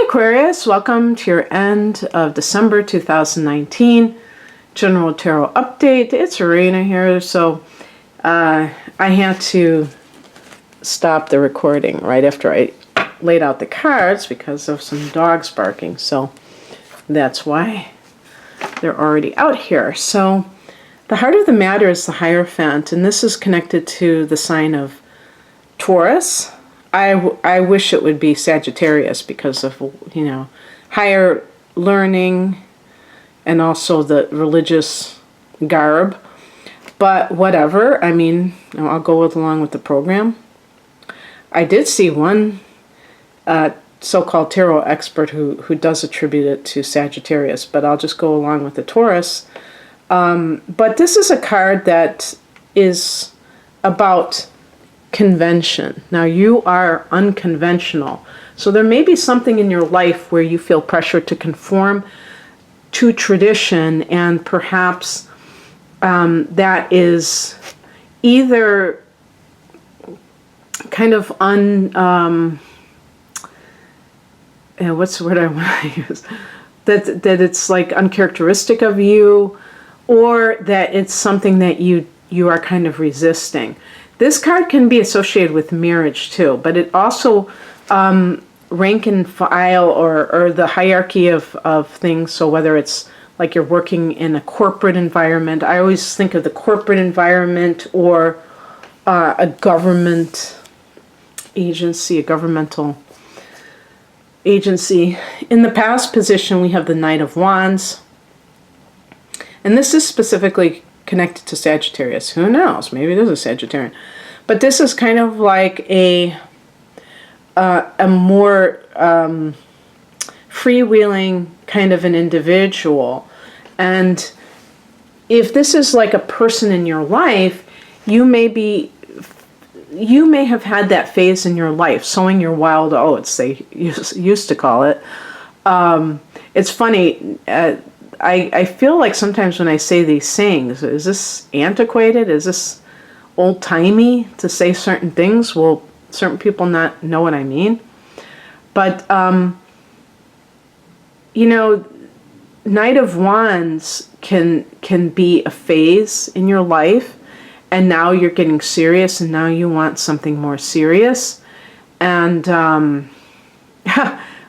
Aquarius, welcome to your end of December 2019 General Tarot Update. It's Arena here, so I had to stop the recording right after I laid out the cards because of some dogs barking, so that's why they're already out here. So the heart of the matter is the Hierophant, and this is connected to the sign of Taurus. I wish it would be Sagittarius because of, you know, higher learning and also the religious garb. But whatever, I mean, I'll go along with the program. I did see one so-called tarot expert who does attribute it to Sagittarius, but I'll just go along with the Taurus. But this is a card that is about convention. Now you are unconventional. So there may be something in your life where you feel pressure to conform to tradition, and perhaps that is either kind of what's the word I want to use? That it's like uncharacteristic of you, or that it's something that you are kind of resisting. This card can be associated with marriage too, but it also rank and file or the hierarchy of things. So whether it's like you're working in a corporate environment, I always think of the corporate environment, or a government agency, a governmental agency. In the past position, we have the Knight of Wands, and this is specifically connected to Sagittarius. Who knows? Maybe it is a Sagittarian. But this is kind of like a more freewheeling kind of an individual. And if this is like a person in your life, you may have had that phase in your life, sowing your wild oats, they used to call it. It's funny. I feel like sometimes when I say these things, is this antiquated? Is this old-timey to say certain things? Will certain people not know what I mean? But, you know, Knight of Wands can be a phase in your life, and now you're getting serious, and now you want something more serious. And,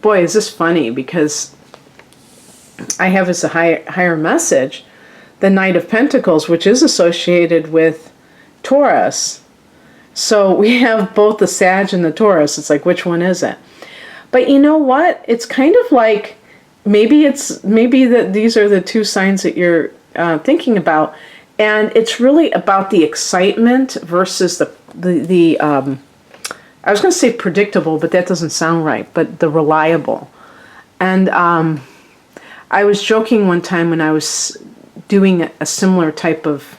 boy, is this funny, because I have as a higher message the Knight of Pentacles, which is associated with Taurus. So we have both the Sag and the Taurus. It's like, which one is it? But you know what? It's kind of like maybe that these are the two signs that you're thinking about, and it's really about the excitement versus the I was going to say predictable, but that doesn't sound right. But the reliable. And I was joking one time when I was doing a similar type of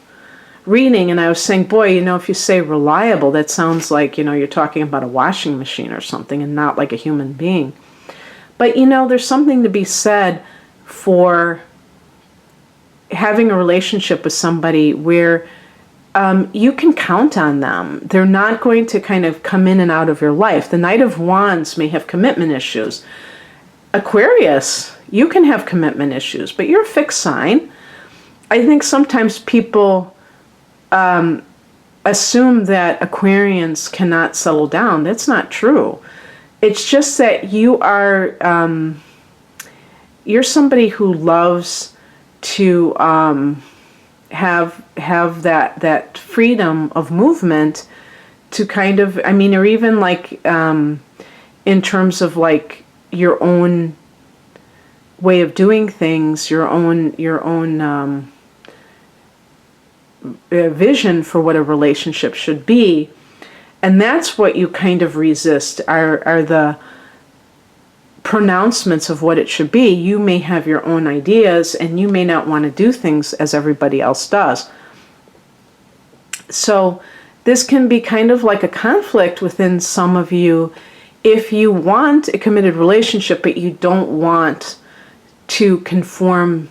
reading, and I was saying, boy, you know, if you say reliable, that sounds like, you know, you're talking about a washing machine or something and not like a human being. But, you know, there's something to be said for having a relationship with somebody where you can count on them. They're not going to kind of come in and out of your life. The Knight of Wands may have commitment issues. Aquarius, you can have commitment issues, but you're a fixed sign. I think sometimes people assume that Aquarians cannot settle down. That's not true. It's just that you are you're somebody who loves to have that freedom of movement to kind of, I mean, or even like in terms of like your own way of doing things, your own vision for what a relationship should be. And that's what you kind of resist, are the pronouncements of what it should be. You may have your own ideas, and you may not want to do things as everybody else does. So this can be kind of like a conflict within some of you if you want a committed relationship, but you don't want to conform.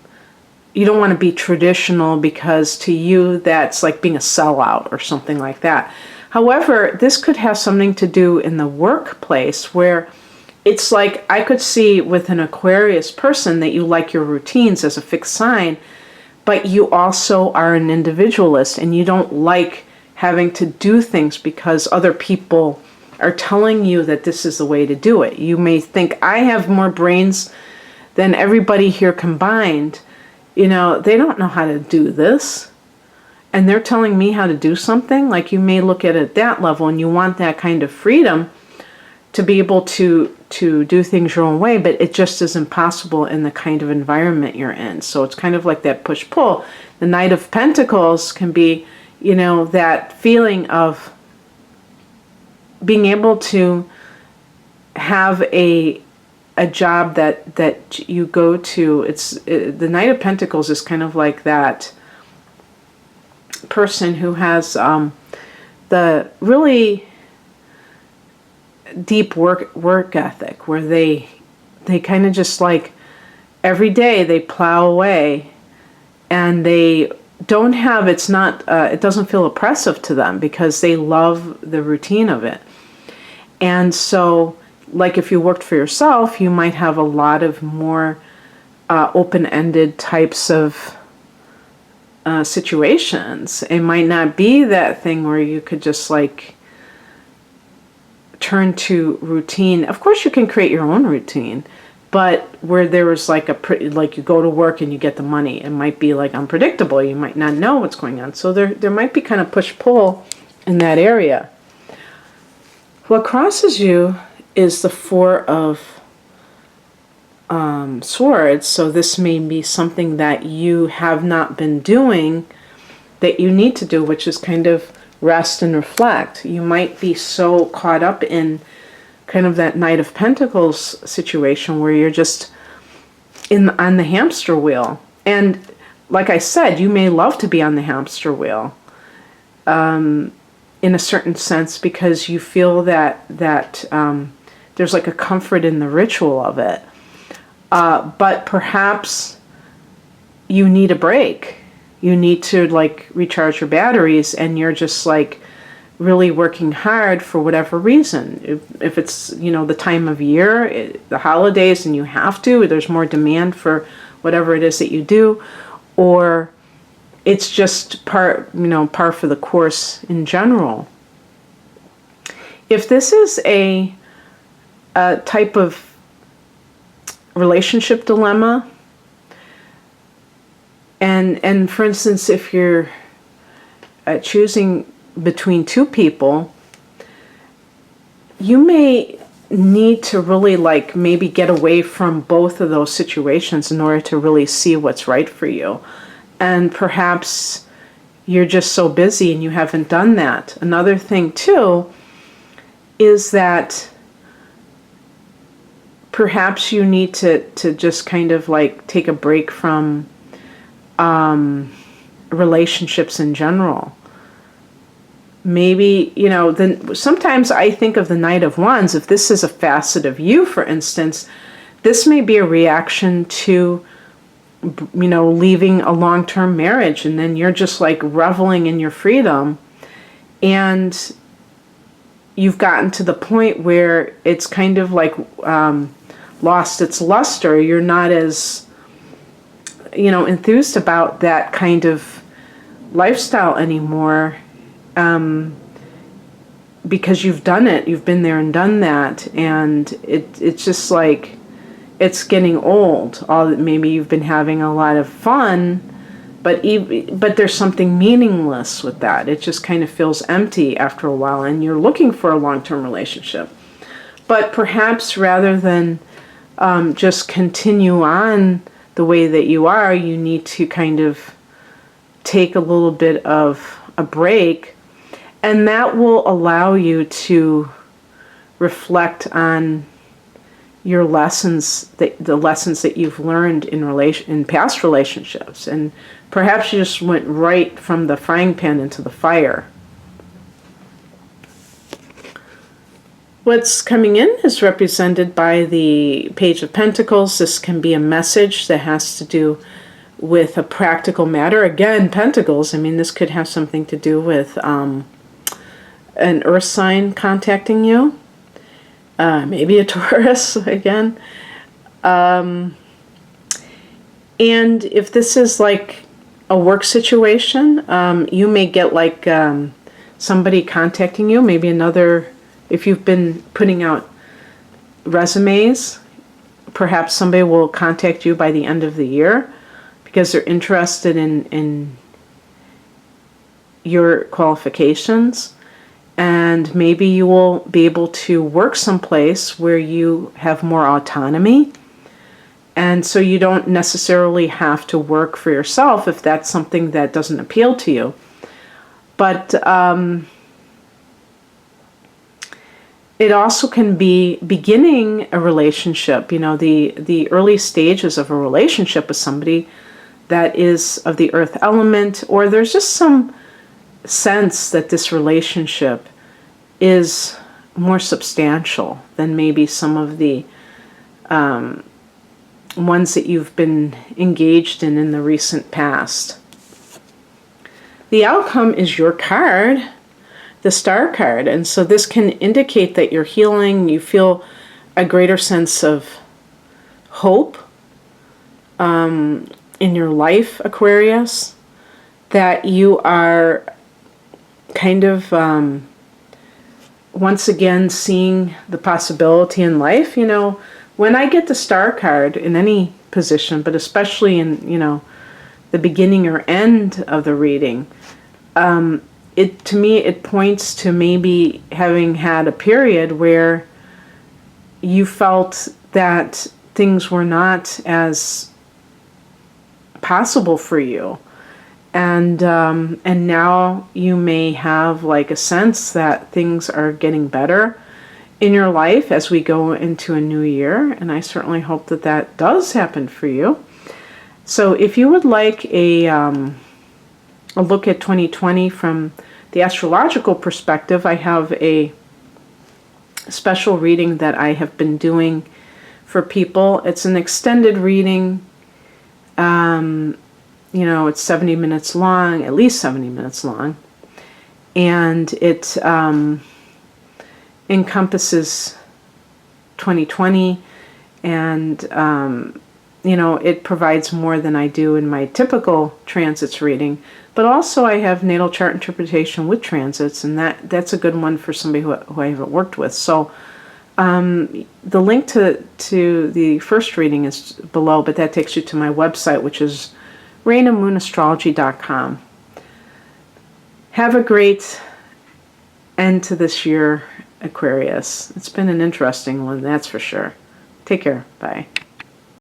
You don't want to be traditional, because to you that's like being a sellout or something like that. However, this could have something to do in the workplace where it's like I could see with an Aquarius person that you like your routines as a fixed sign, but you also are an individualist and you don't like having to do things because other people are telling you that this is the way to do it. You may think, I have more brains than everybody here combined. You know, they don't know how to do this. And they're telling me how to do something. Like, you may look at it at that level and you want that kind of freedom to be able to do things your own way, but it just isn't possible in the kind of environment you're in. So it's kind of like that push-pull. The Knight of Pentacles can be, you know, that feeling of being able to have a job that you go to. The Knight of Pentacles is kind of like that person who has the really deep work ethic, where they kind of just like every day they plow away, and they don't have, it's not it doesn't feel oppressive to them because they love the routine of it. And so, like, if you worked for yourself, you might have a lot of more open-ended types of situations. It might not be that thing where you could just like turn to routine. Of course you can create your own routine, but where there was like like you go to work and you get the money, it might be like unpredictable. You might not know what's going on. So there might be kind of push-pull in that area. What crosses you is the Four of Swords. So this may be something that you have not been doing that you need to do, which is kind of rest and reflect. You might be so caught up in kind of that Knight of Pentacles situation where you're just on the hamster wheel. And like I said, you may love to be on the hamster wheel in a certain sense, because you feel that there's like a comfort in the ritual of it. But perhaps you need a break. You need to like recharge your batteries, and you're just like really working hard for whatever reason. If it's, you know, the time of year, the holidays, and you have to, there's more demand for whatever it is that you do, or it's just par for the course in general. If this is a type of relationship dilemma, and for instance, if you're choosing between two people, you may need to really like maybe get away from both of those situations in order to really see what's right for you. And perhaps you're just so busy and you haven't done that. Another thing too is that perhaps you need to just kind of like take a break from relationships in general. Maybe, you know, then sometimes I think of the Knight of Wands. If this is a facet of you, for instance, this may be a reaction to, you know, leaving a long-term marriage, and then you're just like reveling in your freedom, and you've gotten to the point where it's kind of like lost its luster. You're not as, you know, enthused about that kind of lifestyle anymore, because you've done it, you've been there and done that, and it's just like it's getting old. Maybe you've been having a lot of fun, but there's something meaningless with that. It just kind of feels empty after a while, and you're looking for a long-term relationship. But perhaps rather than just continue on the way that you are, you need to kind of take a little bit of a break, and that will allow you to reflect on your lessons, the lessons that you've learned in past relationships, and perhaps you just went right from the frying pan into the fire. What's coming in is represented by the Page of Pentacles. This can be a message that has to do with a practical matter. Again, Pentacles, I mean, this could have something to do with an earth sign contacting you. maybe a Taurus again. And if this is like a work situation, you may get like somebody contacting you, maybe another, if you've been putting out resumes, perhaps somebody will contact you by the end of the year because they're interested in your qualifications. And maybe you will be able to work someplace where you have more autonomy. And so you don't necessarily have to work for yourself if that's something that doesn't appeal to you. But it also can be beginning a relationship, the early stages of a relationship with somebody that is of the earth element, or there's just some sense that this relationship is more substantial than maybe some of the ones that you've been engaged in the recent past. The outcome is your card, the Star card, and so this can indicate that you're healing, you feel a greater sense of hope in your life, Aquarius, that you are kind of once again seeing the possibility in life. When I get the Star card in any position, but especially in, the beginning or end of the reading, to me, it points to maybe having had a period where you felt that things were not as possible for you. And now you may have like a sense that things are getting better in your life as we go into a new year. And I certainly hope that that does happen for you. So if you would like a look at 2020 from the astrological perspective, I have a special reading that I have been doing for people. It's an extended reading. It's 70 minutes long, at least 70 minutes long. And it encompasses 2020, and it provides more than I do in my typical transits reading. But also I have natal chart interpretation with transits, and that's a good one for somebody who I haven't worked with. So the link to the first reading is below, but that takes you to my website, which is rainandmoonastrology.com. Have a great end to this year, Aquarius. It's been an interesting one, that's for sure. Take care. Bye.